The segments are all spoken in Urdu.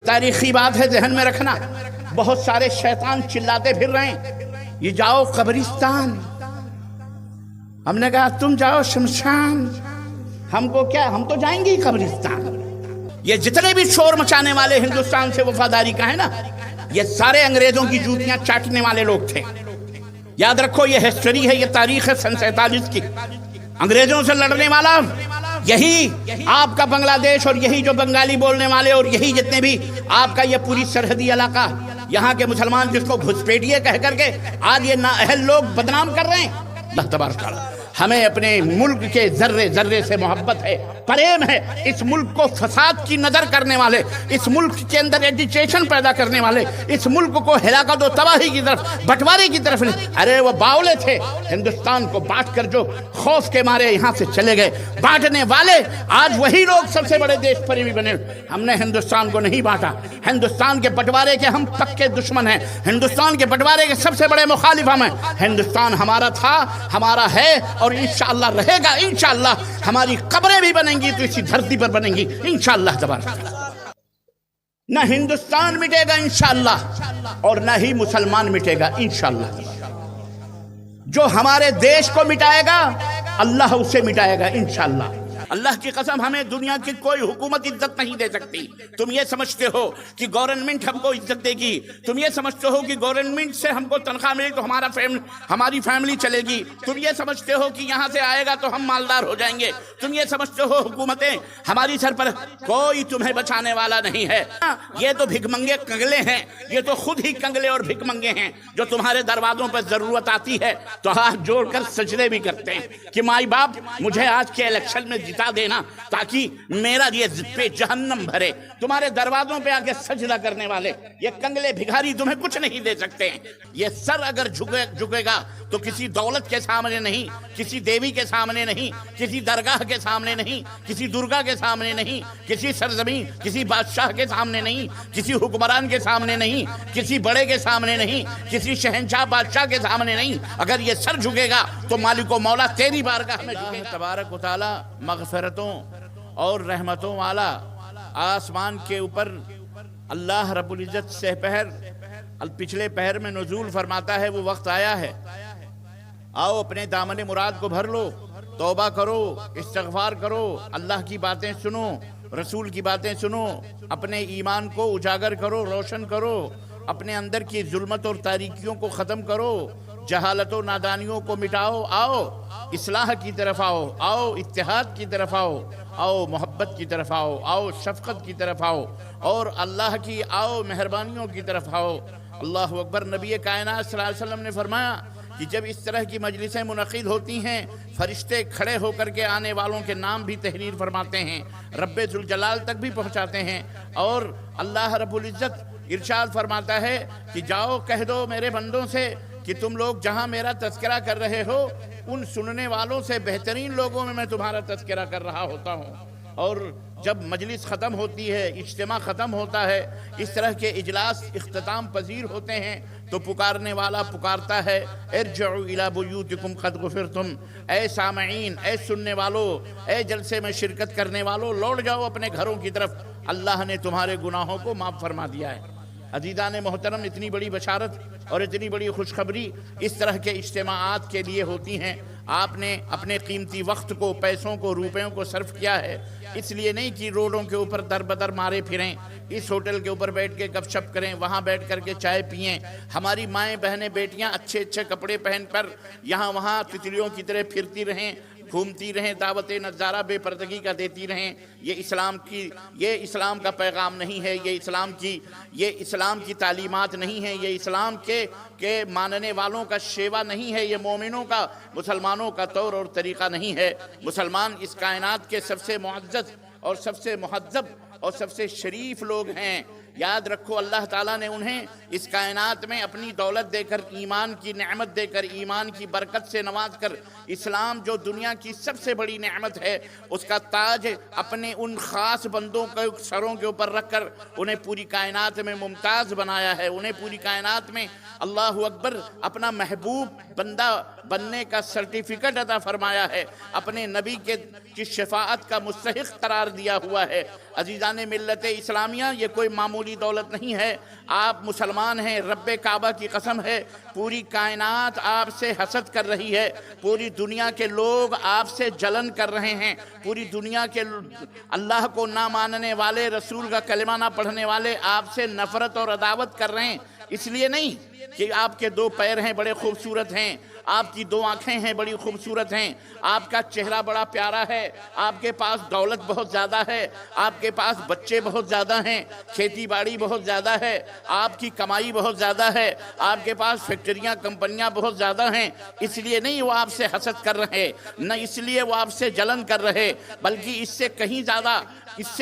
تاریخی بات ہے ذہن میں رکھنا. بہت سارے شیطان چلاتے پھر رہے ہیں یہ جاؤ قبرستان. ہم نے کہا تم جاؤ شمشان، ہم کو کیا، ہم تو جائیں گے ہی قبرستان. یہ جتنے بھی شور مچانے والے ہندوستان سے وفاداری کا ہے نا، یہ سارے انگریزوں کی جوتیاں چاٹنے والے لوگ تھے. یاد رکھو یہ ہسٹری ہے، یہ تاریخ ہے سن 47 کی. انگریزوں سے لڑنے والا یہی آپ کا بنگلہ دیش، اور یہی جو بنگالی بولنے والے، اور یہی جتنے بھی آپ کا یہ پوری سرحدی علاقہ، یہاں کے مسلمان جس کو گھسپیٹیے کہہ کر کے آج یہ نااہل لوگ بدنام کر رہے ہیں. اللہ تبارک تعالیٰ ہمیں اپنے ملک کے ذرے ذرے سے محبت ہے، پریم ہے. اس ملک کو فساد کی نظر کرنے والے، اس ملک کے اندر ایجیٹیشن پیدا کرنے والے، اس ملک کو ہلاکت و تباہی کی طرف، بٹوارے کی طرف نہیں. ارے وہ باولے تھے ہندوستان کو بانٹ کر جو خوف کے مارے یہاں سے چلے گئے. بانٹنے والے آج وہی لوگ سب سے بڑے دیش پریمی بنے. ہم نے ہندوستان کو نہیں بانٹا. ہندوستان کے بٹوارے کے ہم پکے دشمن ہیں. ہندوستان کے بٹوارے کے سب سے بڑے مخالف ہم ہیں. ہندوستان ہمارا تھا، ہمارا ہے، اور انشاءاللہ رہے گا. انشاءاللہ ہماری قبریں بھی بنیں گی تو اسی دھرتی پر بنیں گی انشاءاللہ تبارک. نہ ہندوستان مٹے گا انشاءاللہ، اور نہ ہی مسلمان مٹے گا انشاءاللہ. جو ہمارے دیش کو مٹائے گا اللہ اسے مٹائے گا انشاءاللہ. اللہ کی قسم ہمیں دنیا کی کوئی حکومت عزت نہیں دے سکتی. تم یہ سمجھتے ہو کہ گورنمنٹ ہم کو عزت دے گی، تم یہ سمجھتے ہو کہ گورنمنٹ سے ہم کو تنخواہ ملے تو ہماری فیملی چلے گی، تم یہ سمجھتے ہو کہ یہاں سے آئے گا تو ہم مالدار ہو جائیں گے، تم یہ سمجھتے ہو حکومتیں ہماری سر پر، کوئی تمہیں بچانے والا نہیں ہے. یہ تو بھک منگے کنگلے ہیں، یہ تو خود ہی کنگلے اور بھک منگے ہیں جو تمہارے دروازوں پر ضرورت آتی ہے تو ہاتھ جوڑ کر سجدے بھی کرتے ہیں کہ مائی باپ مجھے آج کے الیکشن میں جتا دینا تاکہ میرا یہ پہ جہنم بھرے. تمہارے دروازوں پہ آگے سجدہ کرنے والے یہ کنگلے بھکاری تمہیں کچھ نہیں دے سکتے. یہ سر اگر جھکے گا تو کسی دولت کے سامنے نہیں، کسی دیوی کے سامنے نہیں، کسی درگاہ کے سامنے نہیں، کسی درگا کے سامنے نہیں، کسی سرزمین، کسی بادشاہ کے سامنے نہیں، کسی حکمران کے سامنے نہیں، کسی بڑے کے سامنے نہیں، کسی شہنشاہ بادشاہ کے سامنے نہیں. اگر یہ سر جھکے گا تو مالک و مولا تیری بارگاہ میں جھکے گا. تبارک و تعالی مغفرتوں اور رحمتوں والا آسمان کے اوپر اللہ رب العزت سے پہر پچھلے پہر میں نزول فرماتا ہے. وہ وقت آیا ہے، آؤ اپنے دامن مراد کو بھر لو، توبہ کرو، استغفار کرو، اللہ کی باتیں سنو، رسول کی باتیں سنو، اپنے ایمان کو اجاگر کرو، روشن کرو، اپنے اندر کی ظلمت اور تاریکیوں کو ختم کرو، جہالت و نادانیوں کو مٹاؤ. آؤ اصلاح کی طرف آؤ، آؤ اتحاد کی طرف آؤ، آؤ محبت کی طرف آؤ، آؤ شفقت کی طرف آؤ، اور اللہ کی آؤ مہربانیوں کی طرف آؤ. اللہ اکبر. نبی کائنات صلی اللہ علیہ وسلم نے فرمایا کہ جب اس طرح کی مجلسیں منعقد ہوتی ہیں فرشتے کھڑے ہو کر کے آنے والوں کے نام بھی تحریر فرماتے ہیں، رب ذوالجلال تک بھی پہنچاتے ہیں. اور اللہ رب العزت ارشاد فرماتا ہے کہ جاؤ کہہ دو میرے بندوں سے کہ تم لوگ جہاں میرا تذکرہ کر رہے ہو ان سننے والوں سے بہترین لوگوں میں تمہارا تذکرہ کر رہا ہوتا ہوں. اور جب مجلس ختم ہوتی ہے، اجتماع ختم ہوتا ہے، اس طرح کے اجلاس اختتام پذیر ہوتے ہیں تو پکارنے والا پکارتا ہے ارجعوا الی بیوتکم قد غفرتم. اے سامعین، اے سننے والو، اے جلسے میں شرکت کرنے والو، لوٹ جاؤ اپنے گھروں کی طرف، اللہ نے تمہارے گناہوں کو معاف فرما دیا ہے. عزیزان محترم، اتنی بڑی بشارت اور اتنی بڑی خوشخبری اس طرح کے اجتماعات کے لیے ہوتی ہیں. آپ نے اپنے قیمتی وقت کو، پیسوں کو، روپیوں کو صرف کیا ہے اس لیے نہیں کہ روڈوں کے اوپر در بدر مارے پھریں، اس ہوٹل کے اوپر بیٹھ کے گپ شپ کریں، وہاں بیٹھ کر کے چائے پئیں، ہماری مائیں بہنیں بیٹیاں اچھے اچھے کپڑے پہن کر یہاں وہاں تتلیوں کی طرح پھرتی رہیں، گھومتی رہیں، دعوت نظارہ بے پردگی کا دیتی رہیں. یہ اسلام کا پیغام نہیں ہے، یہ اسلام کی تعلیمات نہیں ہے، یہ اسلام کے ماننے والوں کا شیوا نہیں ہے، یہ مومنوں کا، مسلمانوں کا طور اور طریقہ نہیں ہے. مسلمان اس کائنات کے سب سے معزز اور سب سے مہذب اور سب سے شریف لوگ ہیں. یاد رکھو اللہ تعالیٰ نے انہیں اس کائنات میں اپنی دولت دے کر، ایمان کی نعمت دے کر، ایمان کی برکت سے نواز کر، اسلام جو دنیا کی سب سے بڑی نعمت ہے اس کا تاج اپنے ان خاص بندوں کے سروں کے اوپر رکھ کر انہیں پوری کائنات میں ممتاز بنایا ہے. انہیں پوری کائنات میں اللہ اکبر اپنا محبوب بندہ بننے کا سرٹیفکیٹ عطا فرمایا ہے، اپنے نبی کی شفاعت کا مستحق قرار دیا ہوا ہے. عزیزان فیضان ملت اسلامیہ یہ کوئی معمولی دولت نہیں ہے. آپ مسلمان ہیں، رب کعبہ کی قسم ہے پوری کائنات آپ سے حسد کر رہی ہے، پوری دنیا کے لوگ آپ سے جلن کر رہے ہیں، پوری دنیا کے اللہ کو نہ ماننے والے، رسول کا کلمہ نہ پڑھنے والے آپ سے نفرت اور عداوت کر رہے ہیں. اس لیے نہیں کہ آپ کے 2 پیر ہیں بڑے خوبصورت ہیں، آپ کی 2 آنکھیں ہیں بڑی خوبصورت ہیں، آپ کا چہرہ بڑا پیارا ہے، آپ کے پاس دولت بہت زیادہ ہے، آپ کے پاس بچے بہت زیادہ ہیں، کھیتی باڑی بہت زیادہ ہے، آپ کی کمائی بہت زیادہ ہے، آپ کے پاس فیکٹریاں کمپنیاں بہت زیادہ ہیں. اس لیے نہیں وہ آپ سے حسد کر رہے، نہ اس لیے وہ آپ سے جلن کر رہے، بلکہ اس سے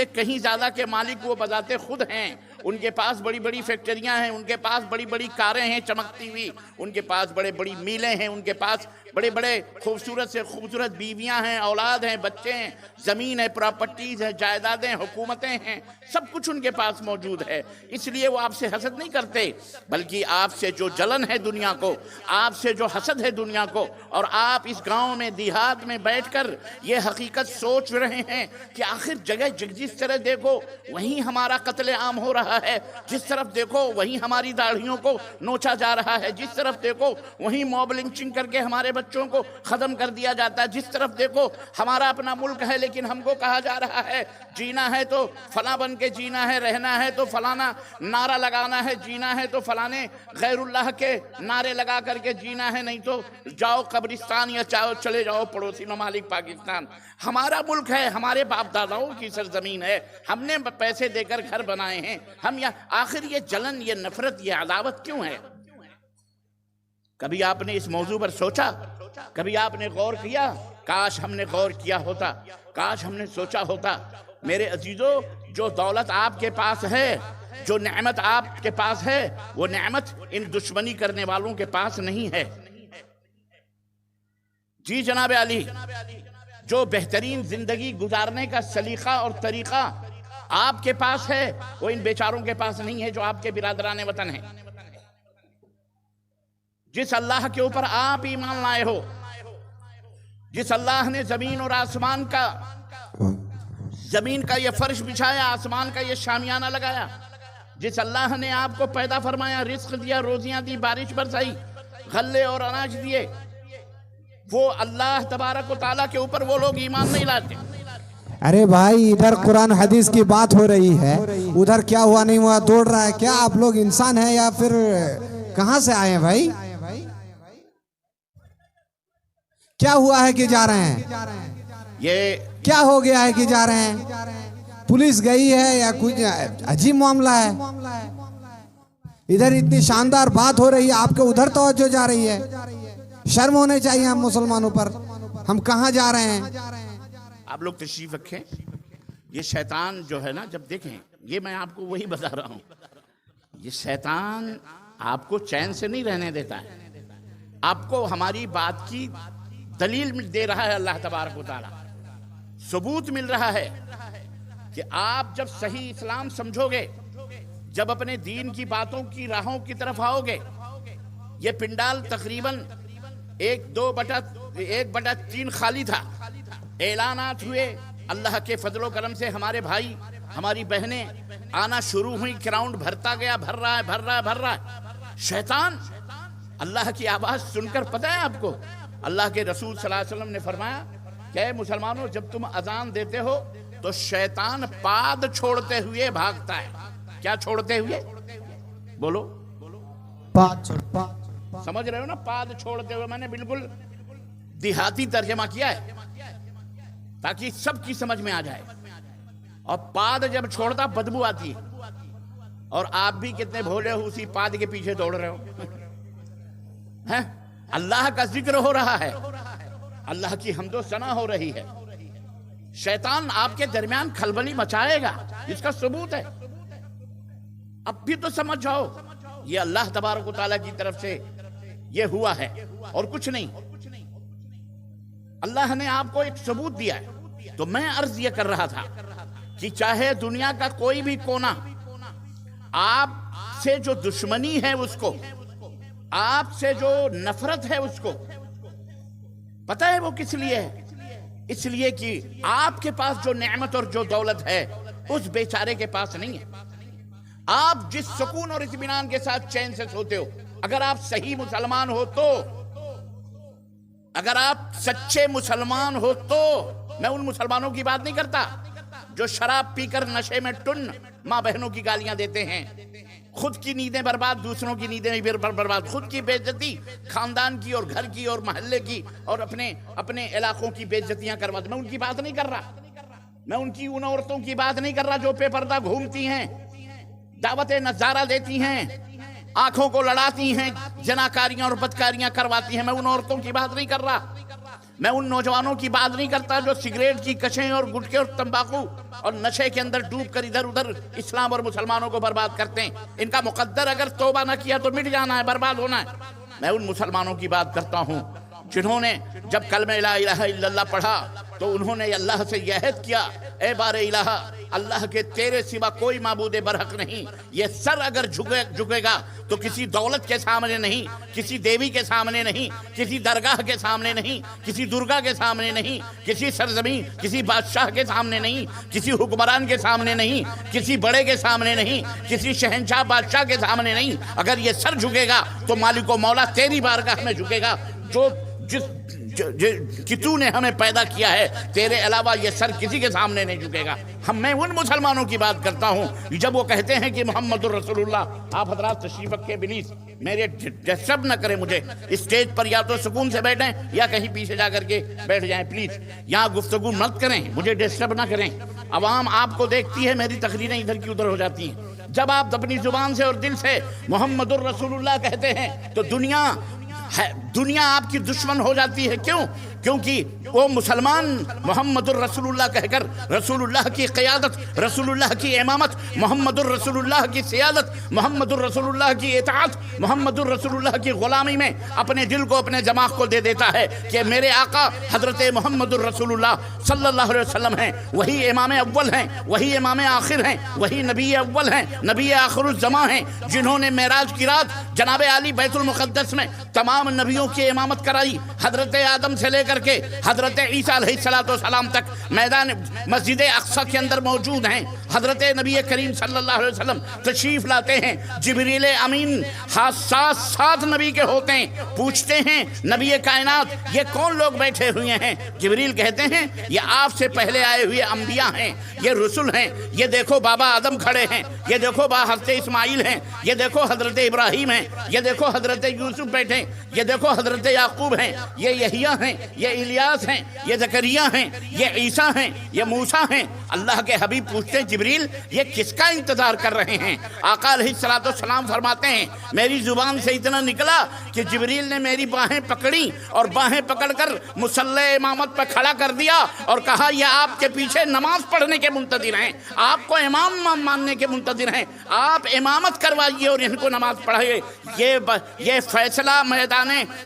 کہیں زیادہ کے مالک وہ بذات خود ہیں. ان کے پاس بڑی بڑی فیکٹریاں ہیں، ان کے پاس بڑی بڑی کاریں ہیں چمکتی ہوئی، ان کے پاس بڑے بڑی میلیں ہیں، ان کے پاس بڑے بڑے خوبصورت سے خوبصورت بیویاں ہیں، اولاد ہیں، بچے ہیں، زمین ہے، پراپرٹیز ہے، جائیدادیں، حکومتیں ہیں، سب کچھ ان کے پاس موجود ہے. اس لیے وہ آپ سے حسد نہیں کرتے، بلکہ آپ سے جو جلن ہے دنیا کو، آپ سے جو حسد ہے دنیا کو، اور آپ اس گاؤں میں دیہات میں بیٹھ کر یہ حقیقت سوچ رہے ہیں کہ آخر جگہ جس طرح دیکھو وہیں ہمارا قتل عام ہو رہا ہے، جس طرف دیکھو وہیں ہماری داڑھیوں کو نوچا جا رہا ہے، جس طرف دیکھو وہیں موب لنچنگ کر کے ہمارے بچوں کو ختم کر دیا جاتا ہے، جس طرف دیکھو ہمارا اپنا ملک ہے لیکن ہم کو کہا جا رہا ہے جینا ہے تو فلاں بن کے جینا ہے، رہنا ہے تو فلانا نعرہ لگانا ہے، جینا ہے تو فلانے غیر اللہ کے نعرے لگا کر کے جینا ہے، نہیں تو جاؤ قبرستان یا چلے جاؤ پڑوسی ممالک پاکستان. ہمارا ملک ہے، ہمارے باپ داداؤں کی سرزمین ہے، ہم نے پیسے دے کر گھر بنائے ہیں. ہم آخر یہ جلن، یہ نفرت، یہ عداوت کیوں ہے؟ کبھی آپ نے اس موضوع پر سوچا؟ کبھی آپ نے غور کیا؟ کاش ہم نے غور کیا ہوتا، کاش ہم نے سوچا ہوتا. میرے عزیزو، جو دولت آپ کے پاس ہے، جو نعمت آپ کے پاس ہے، وہ نعمت ان دشمنی کرنے والوں کے پاس نہیں ہے. جی جناب علی، جو بہترین زندگی گزارنے کا سلیقہ اور طریقہ آپ کے پاس ہے وہ ان بیچاروں کے پاس نہیں ہے جو آپ کے برادران وطن ہیں. جس اللہ کے اوپر آپ ایمان لائے ہو، جس اللہ نے زمین اور آسمان کا، زمین کا یہ فرش بچھایا، آسمان کا یہ شامیانہ لگایا، جس اللہ نے آپ کو پیدا فرمایا، رزق دیا، روزیاں دی، بارش برسائی، غلے اور اناج دیے، وہ اللہ تبارک و تعالیٰ کے اوپر وہ لوگ ایمان نہیں لاتے. ارے بھائی، ادھر قرآن حدیث کی بات ہو رہی ہے، ادھر کیا ہوا نہیں ہوا دوڑ رہا ہے. کیا آپ لوگ انسان ہیں یا پھر کہاں سے آئے ہیں بھائی؟ کیا ہوا ہے کہ جا رہے ہیں؟ یہ کیا ہو گیا ہے کہ جا رہے ہیں؟ پولیس گئی ہے یا کچھ عجیب معاملہ ہے؟ ادھر اتنی شاندار بات ہو رہی ہے، آپ کے ادھر توجہ جا رہی ہے. شرم ہونے چاہیے ہم مسلمانوں پر. ہم کہاں جا رہے ہیں؟ آپ لوگ تشریف رکھیں. یہ شیطان جو ہے نا، جب دیکھیں، یہ میں آپ کو وہی بتا رہا ہوں، یہ شیطان آپ کو چین سے نہیں رہنے دیتا ہے. آپ کو ہماری بات کی دلیل دے رہا ہے اللہ تبارک و تعالیٰ، ثبوت مل رہا ہے کہ آپ جب صحیح اسلام سمجھو گے، جب اپنے دین کی باتوں کی راہوں کی طرف آؤ گے. یہ پنڈال تقریباً 1/3 خالی تھا. اعلانات ہوئے، اللہ کے فضل و کرم سے ہمارے بھائی، ہماری بہنیں آنا شروع ہوئی، گراؤنڈ بھرتا گیا، بھر رہا ہے. شیطان اللہ کی آواز سن کر، پتہ ہے آپ کو، اللہ کے رسول صلی اللہ علیہ وسلم نے فرمایا کہ اے مسلمانوں، جب تم اذان دیتے ہو تو شیطان پاد چھوڑتے ہوئے بھاگتا ہے. کیا چھوڑتے ہوئے؟ بولو. سمجھ رہے ہو نا؟ پاد چھوڑتے ہوئے. میں نے بالکل دیہاتی ترجمہ کیا ہے تاکہ سب کی سمجھ میں آ جائے. اور پاد جب چھوڑتا بدبو آتی ہے، اور آپ بھی کتنے بھولے ہو، اسی پاد کے پیچھے دوڑ رہے ہو. اللہ کا ذکر ہو رہا ہے، اللہ کی حمد و ثنا ہو رہی ہے. شیطان آپ کے درمیان کھلبلی مچائے گا، جس کا ثبوت ہے. اب بھی تو سمجھ جاؤ، یہ اللہ تبارک و تعالیٰ کی طرف سے یہ ہوا ہے اور کچھ نہیں. اللہ نے آپ کو ایک ثبوت دیا ہے. تو میں عرض یہ کر رہا تھا کہ چاہے دنیا کا کوئی بھی کونا آپ سے جو دشمنی ہے اس کو، آپ سے جو نفرت ہے اس کو، پتہ ہے وہ کس لیے ہے؟ اس لیے کہ آپ کے پاس جو نعمت اور جو دولت ہے اس بیچارے کے پاس نہیں ہے۔ آپ جس سکون اور اطمینان کے ساتھ چین سے سوتے ہو، اگر آپ صحیح مسلمان ہو تو، اگر آپ سچے مسلمان ہو تو، میں ان مسلمانوں کی بات نہیں کرتا جو شراب پی کر نشے میں ٹن ماں بہنوں کی گالیاں دیتے ہیں، خود کی نیندیں برباد، دوسروں کی نیندیں برباد، خود کی بے عزتی، خاندان کی اور گھر کی اور محلے کی اور اپنے علاقوں کی بے عزتیاں کرواتے، میں ان کی بات نہیں کر رہا، میں ان عورتوں کی بات نہیں کر رہا جو بے پردہ گھومتی ہیں، دعوت نظارہ دیتی ہیں، آنکھوں کو لڑاتی ہیں، زناکاریاں اور بدکاریاں کرواتی ہیں، میں ان عورتوں کی بات نہیں کر رہا، میں ان نوجوانوں کی بات نہیں کرتا جو سگریٹ کی کشیں اور گٹکے اور تمباکو اور نشے کے اندر ڈوب کر ادھر ادھر اسلام اور مسلمانوں کو برباد کرتے ہیں، ان کا مقدر اگر توبہ نہ کیا تو مٹ جانا ہے، برباد ہونا ہے۔ میں ان مسلمانوں کی بات کرتا ہوں جنہوں نے جب کلمہ لا الہ الا اللہ پڑھا تو انہوں نے اللہ سے یہ عہد کیا، اے بار الہ، اللہ کے تیرے سوا کوئی معبود برحق نہیں، یہ سر اگر جھکے گا تو کسی دولت کے سامنے نہیں، کسی دیوی کے سامنے نہیں، کسی درگاہ کے سامنے نہیں، کسی درگا کے سامنے نہیں، کسی سرزمین، کسی بادشاہ کے سامنے نہیں، کسی حکمران کے سامنے نہیں، کسی بڑے کے سامنے نہیں، کسی شہنشاہ بادشاہ کے سامنے نہیں، اگر یہ سر جھکے گا تو مالک و مولا تیری بارگاہ میں جھکے گا، کہ تو نے ہمیں پیدا کیا ہے، تیرے علاوہ یہ سر کسی کے سامنے نہیں جھکے گا۔ میں ان مسلمانوں کی بات کرتا ہوں جب وہ کہتے ہیں کہ محمد الرسول اللہ۔ آپ حضرات تشریف رکھیں، پلیز میرے ڈسٹرب نہ کریں مجھے، اسٹیج پر یا تو سکون سے بیٹھیں یا کہیں پیچھے جا کر کے بیٹھ جائیں، پلیز یہاں گفتگو مت کریں، مجھے ڈسٹرب نہ کریں۔ عوام آپ کو دیکھتی ہے، میری تقریریں ادھر کی ادھر ہو جاتی ہیں۔ جب آپ اپنی زبان سے اور دل سے محمد الرسول اللہ کہتے ہیں تو دنیا آپ کی دشمن ہو جاتی ہے۔ کیوں؟ کیونکہ وہ مسلمان محمد الرسول اللہ کہہ کر رسول اللہ کی قیادت، رسول اللہ کی امامت، محمد الرسول اللہ کی سیادت، محمد الرسول اللہ کی اطاعت، محمد الرسول اللہ کی غلامی میں اپنے دل کو، اپنے دماغ کو دے دیتا ہے کہ میرے آقا حضرت محمد الرسول اللہ صلی اللہ علیہ وسلم ہیں، وہی امام اول ہیں، وہی امام آخر ہیں، وہی نبی اول ہیں، نبی آخر الزماں ہیں، جنہوں نے معراج کی رات جناب علی بیت المقدس میں تمام نبیوں کی امامت کرائی، حضرت آدم سے لے کر کے حضرت عیسیٰ علیہ السلام تک میدان مسجد اقصی کے اندر موجود ہیں۔ حضرت نبی کریم صلی اللہ علیہ وسلم تشریف لاتے ہیں، جبریل امین سات نبی کے ہوتے ہیں، پوچھتے ہیں نبی کائنات یہ کون لوگ بیٹھے ہوئے ہیں؟ جبریل کہتے ہیں یہ آپ سے پہلے آئے ہوئے انبیاء ہیں، یہ رسول ہیں، یہ دیکھو بابا آدم کھڑے ہیں، یہ دیکھو حضرت اسماعیل ہیں، یہ دیکھو حضرت ابراہیم ہیں، یہ دیکھو حضرت یوسف بیٹھے، یہ دیکھو حضرت یعقوب ہیں، یہ یحییٰ ہیں، یہ الیاس ہیں، یہ زکریا ہیں، یہ عیسیٰ ہیں، یہ موسیٰ ہیں۔ اللہ کے حبیب پوچھتے ہیں جبریل یہ کس کا انتظار کر رہے ہیں؟ آقا علیہ السلام فرماتے ہیں میری زبان سے اتنا نکلا کہ جبریل نے میری باہیں پکڑی اور باہیں پکڑ کر مصلی امامت پر کھڑا کر دیا اور کہا یہ آپ کے پیچھے نماز پڑھنے کے منتظر ہیں، آپ کو امام ماننے کے منتظر ہیں، آپ امامت کروائیے اور ان کو نماز پڑھائیے۔ یہ فیصلہ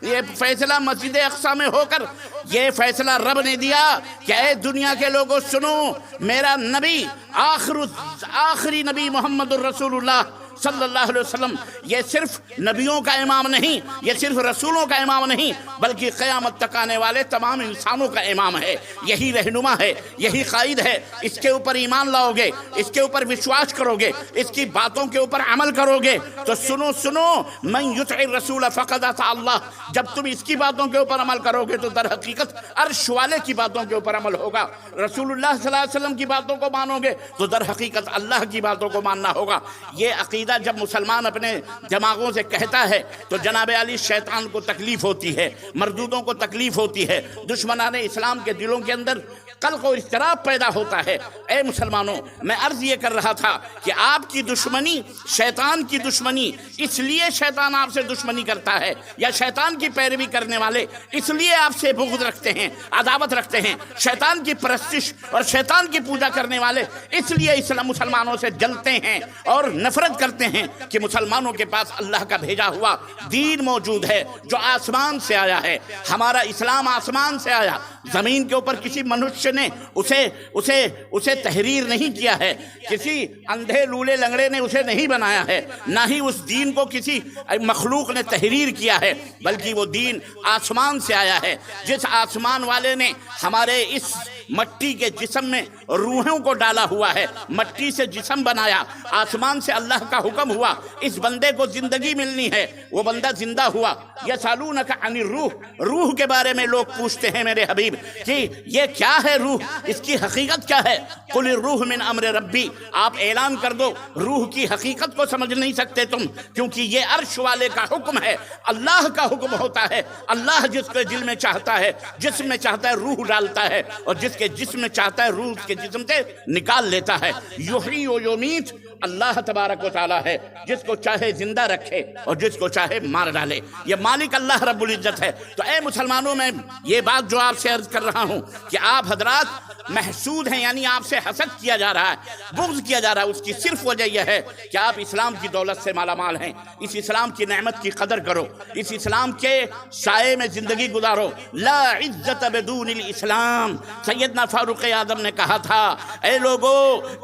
یہ فیصلہ مسجد اقصی میں ہو کر یہ فیصلہ رب نے دیا کہ اے دنیا کے لوگوں سنو، میرا نبی آخری نبی محمد الرسول اللہ صلی اللہ علیہ وسلم یہ صرف نبیوں کا امام نہیں، یہ صرف رسولوں کا امام نہیں، بلکہ قیامت تک آنے والے تمام انسانوں کا امام ہے، یہی رہنما ہے، یہی قائد ہے۔ اس کے اوپر ایمان لاؤ گے، اس کے اوپر وشواس کرو گے، اس کی باتوں کے اوپر عمل کرو گے تو سنو من یطع الرسول فقد اطاع اللہ، جب تم اس کی باتوں کے اوپر عمل کرو گے تو در حقیقت عرش والے کی باتوں کے اوپر عمل ہوگا، رسول اللہ صلی اللہ علیہ وسلم کی باتوں کو مانو گے تو در حقیقت اللہ کی باتوں کو ماننا ہوگا۔ یہ عقیدہ جب مسلمان اپنے دماغوں سے کہتا ہے تو جناب علی شیطان کو تکلیف ہوتی ہے، مردودوں کو تکلیف ہوتی ہے، دشمنان اسلام کے دلوں کے اندر قلق و اضطراب پیدا ہوتا ہے۔ اے مسلمانوں، میں عرض یہ کر رہا تھا کہ آپ کی دشمنی، شیطان کی دشمنی، اس لیے شیطان آپ سے دشمنی کرتا ہے یا شیطان کی پیروی کرنے والے اس لیے آپ سے بغض رکھتے ہیں، عداوت رکھتے ہیں، شیطان کی پرستش اور شیطان کی پوجا کرنے والے اس لیے مسلمانوں سے جلتے ہیں اور نفرت کرتے کرتے ہیں کہ مسلمانوں کے پاس اللہ کا بھیجا ہوا دین موجود ہے جو آسمان سے آیا ہے. ہمارا اسلام آسمان سے آیا. زمین کے اوپر کسی منشیہ نے اسے تحریر نہیں کیا ہے. کسی اندھے لولے لنگڑے نے اسے نہیں بنایا ہے. نہ ہی اس دین کو کسی مخلوق نے تحریر کیا ہے، بلکہ وہ دین آسمان سے آیا ہے. جس آسمان والے نے ہمارے اس مٹی کے جسم میں روحوں کو ڈالا ہوا ہے، مٹی سے جسم بنایا، آسمان سے اللہ کا حکم ہوا اس بندے کو زندگی ملنی ہے، وہ بندہ زندہ ہوا. یسالونک عن الروح، روح کے بارے میں لوگ پوچھتے ہیں میرے حبیب کہ یہ کیا ہے روح، اس کی حقیقت کیا ہے؟ قل الروح من امر ربی، آپ اعلان کر دو روح کی حقیقت کو سمجھ نہیں سکتے تم، کیونکہ یہ عرش والے کا حکم ہے، اللہ کا حکم ہوتا ہے. اللہ جس کے دل میں چاہتا ہے، جسم میں چاہتا ہے روح ڈالتا ہے، اور جس کے جسم میں چاہتا ہے روح اس کے جسم سے نکال لیتا ہے. یحیی و یمیت اللہ تبارک و تعالی ہے، جس کو چاہے زندہ رکھے اور جس کو چاہے مار ڈالے. یہ مالک اللہ رب العزت ہے. تو اے مسلمانوں، میں یہ بات جو آپ سے عرض کر رہا ہوں کہ آپ حضرات محسود ہیں، یعنی آپ سے حسد کیا جا رہا ہے، بغض کیا جا رہا ہے، اس کی صرف وجہ یہ ہے کہ آپ اسلام کی دولت سے مالا مال ہیں. اس اسلام کی نعمت کی قدر کرو، اس اسلام کے سائے میں زندگی گزارو. لا عزت بدون الاسلام، سیدنا فاروق اعظم نے کہا تھا اے لوگو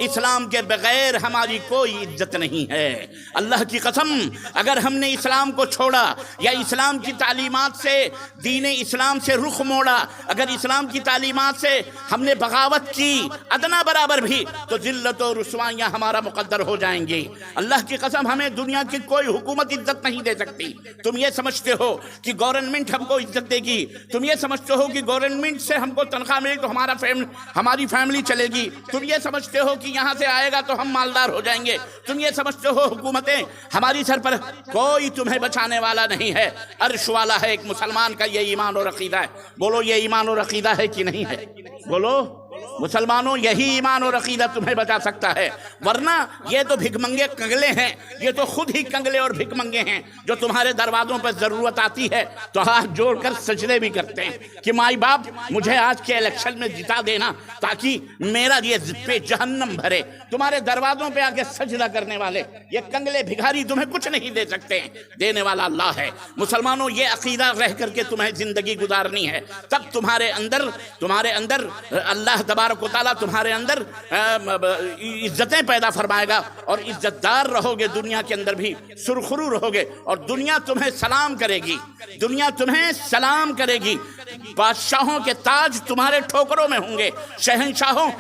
اسلام کے بغیر ہماری کوئی عزت نہیں ہے. اللہ کی قسم اگر ہم نے اسلام کو چھوڑا یا اسلام کی تعلیمات سے، دین اسلام سے رخ موڑا، اگر اسلام کی تعلیمات سے ہم نے بغاوت کی ادنا برابر بھی، تو ذلت و رسوائیاں ہمارا مقدر ہو جائیں گی. اللہ کی قسم ہمیں دنیا کی کوئی حکومت عزت نہیں دے سکتی. تم یہ سمجھتے ہو کہ گورنمنٹ ہم کو عزت دے گی، تم یہ سمجھتے ہو کہ گورنمنٹ سے ہم کو تنخواہ ملے تو ہماری فیملی چلے گی، تم یہ سمجھتے ہو کہ یہاں سے آئے گا تو ہم مالدار ہو جائیں گے، تم یہ سمجھتے ہو حکومتیں ہماری سر پر، کوئی تمہیں بچانے والا نہیں ہے. عرش والا ہے ایک مسلمان کا، یہ ایمان اور عقیدہ ہے. بولو یہ ایمان اور عقیدہ ہے کہ نہیں ہے؟ بولو مسلمانوں، یہی ایمان اور عقیدہ تمہیں بچا سکتا ہے. ورنہ یہ تو بھک منگے کنگلے ہیں، یہ تو خود ہی کنگلے اور بھک منگے ہیں جو تمہارے دروازوں پر ضرورت آتی ہے تو ہاتھ جوڑ کر سجدے بھی کرتے ہیں کہ مائی باپ مجھے آج کے الیکشن میں جتا دینا تاکہ میرا یہ پہ جہنم بھرے. تمہارے دروازوں پہ آگے سجدہ کرنے والے یہ کنگلے بھکاری تمہیں کچھ نہیں دے سکتے ہیں، دینے والا اللہ ہے. مسلمانوں، یہ عقیدہ رہ کر کے تمہیں زندگی گزارنی ہے، تب تمہارے اندر اللہ تبارک و تعالیٰ تمہارے اندر عزتیں پیدا فرمائے گا اور عزت دار رہو گے، دنیا کے اندر بھی سرخرو رہو گے اور دنیا تمہیں سلام کرے گی، دنیا تمہیں سلام کرے گی. بادشاہوں کے تاج تمہارے ٹھوکروں میں ہوں گے، شہنشاہوں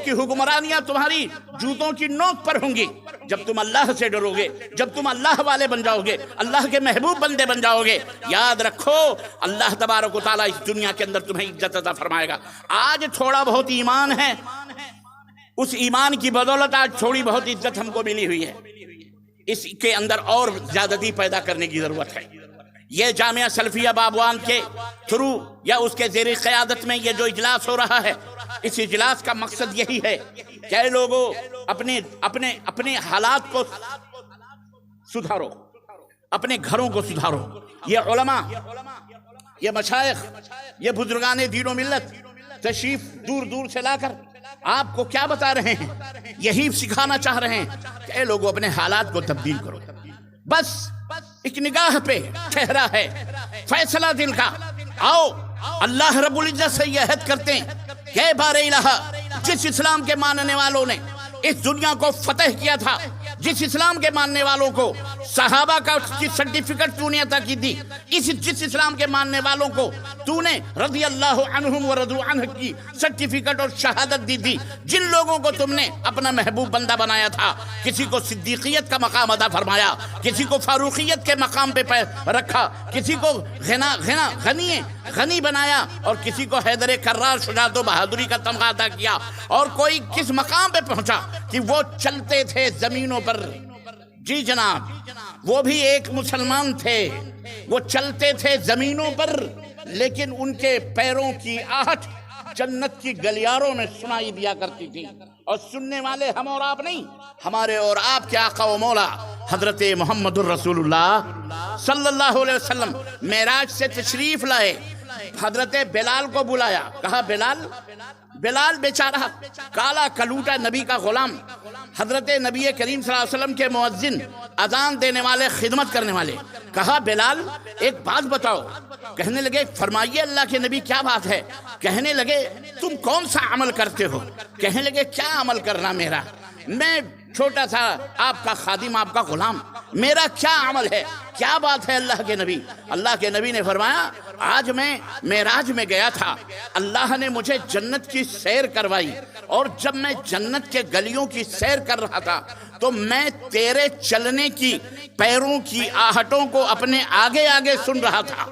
کی حکمرانیاں تمہاری جوتوں کی نوک پر ہوں گی. جب تم اللہ سے ڈرو گے، جب تم اللہ والے بن جاؤ گے، اللہ کے محبوب بندے بن جاؤ گے، یاد رکھو اللہ تبارک و تعالیٰ اس دنیا کے اندر تمہیں عزت عطا فرمائے گا. آج تھوڑا بہت ایمان ہے، اس ایمان کی بدولت آج تھوڑی بہت عزت ہم کو ملی ہوئی ہے، اس کے اندر اور زیادتی پیدا کرنے کی ضرورت ہے. یہ جامعہ سلفیہ بابوان کے تھرو یا اس کے زیر قیادت میں یہ جو اجلاس ہو رہا ہے، اس اجلاس کا مقصد یہی ہے کہ اے لوگوں اپنے حالات کو سدھارو، اپنے گھروں کو سدھارو. یہ علماء، یہ مشائخ، یہ بزرگان دین و ملت تشریف دور دور سے لا کر آپ کو کیا بتا رہے ہیں؟ یہی سکھانا چاہ رہے ہیں کہ اے لوگوں اپنے حالات کو تبدیل کرو. بس ایک نگاہ پہ ٹھہرا ہے فیصلہ دل کا. آؤ اللہ رب العزت سے یہ عہد کرتے ہیں کہ بار الہ، جس اسلام کے ماننے والوں نے اس دنیا کو فتح کیا تھا، جس اسلام کے ماننے والوں کو صحابہ کا سرٹیفکیٹ تو نے عطا کی تھی، جس اسلام کے ماننے والوں کو تو نے رضی اللہ عنہم ورضوا عنہ کی سرٹیفکیٹ اور شہادت دی تھی، جن لوگوں کو تم نے اپنا محبوب بندہ بنایا تھا، کسی کو صدیقیت کا مقام عطا فرمایا، کسی کو فاروقیت کے مقام پہ رکھا، کسی کو غنی بنایا اور کسی کو حیدر کرار شجاعت و بہادری کا تمغہ عطا کیا، اور کوئی کس مقام پہ پہنچا کہ وہ چلتے تھے زمینوں پر. جی جناب، وہ بھی ایک مسلمان تھے، وہ چلتے تھے زمینوں پر، لیکن ان کے پیروں کی آہٹ جنت کی گلیاروں میں سنائی دیا کرتی تھی. اور سننے والے ہم اور آپ نہیں، ہمارے اور آپ کے آقا و مولا حضرت محمد الرسول اللہ صلی اللہ علیہ وسلم معراج سے تشریف لائے. حضرت بلال کو بلایا، کہا بلال بیچارہ کالا کلوٹا نبی کا غلام، حضرت نبی کریم صلی اللہ علیہ وسلم کے مؤذن، اذان دینے والے، خدمت کرنے والے، کہا بلال ایک بات بتاؤ۔ کہنے لگے فرمائیے اللہ کے نبی کیا بات ہے؟ کہنے لگے تم کون سا عمل کرتے ہو؟ کہنے لگے کیا عمل کرنا میرا، میں چھوٹا سا آپ کا خادم، آپ کا غلام، میرا کیا عمل ہے، کیا بات ہے اللہ کے نبی؟ اللہ کے نبی نے فرمایا آج میں معراج میں گیا تھا، اللہ نے مجھے جنت کی سیر کروائی، اور جب میں جنت کے گلیوں کی سیر کر رہا تھا تو میں تیرے چلنے کی پیروں کی آہٹوں کو اپنے آگے آگے سن رہا تھا،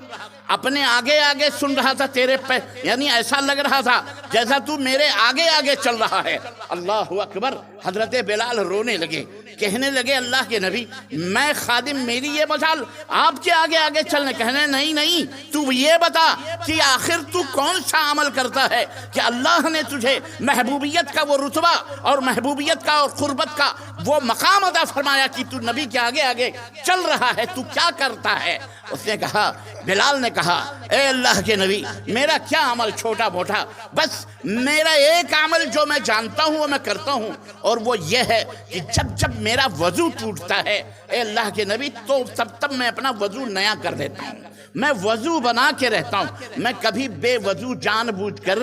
اپنے آگے آگے سن رہا تھا تیرے یعنی ایسا لگ رہا تھا جیسا تو میرے آگے آگے چل رہا ہے۔ اللہ اکبر۔ حضرت بلال رونے لگے، کہنے لگے اللہ کے نبی میں خادم، میری یہ مجال آپ کے آگے آگے چلنے؟ کہنے نہیں تو یہ بتا کہ آخر تو کون سا عمل کرتا ہے کہ اللہ نے تجھے محبوبیت کا وہ رتبہ اور محبوبیت کا اور قربت کا وہ مقام عطا فرمایا کہ تو نبی کے آگے آگے چل رہا ہے، تو کیا کرتا ہے؟ اس نے کہا، بلال نے کہا اے اللہ کے نبی میرا کیا عمل چھوٹا موٹا، بس میرا ایک عمل جو میں جانتا ہوں وہ میں کرتا ہوں، اور وہ یہ ہے کہ جب میرا وضو ٹوٹتا ہے اے اللہ کے نبی تو تب میں اپنا وضو نیا کر دیتا ہوں، میں وضو بنا کے رہتا ہوں، میں کبھی بے وضو جان بوجھ کر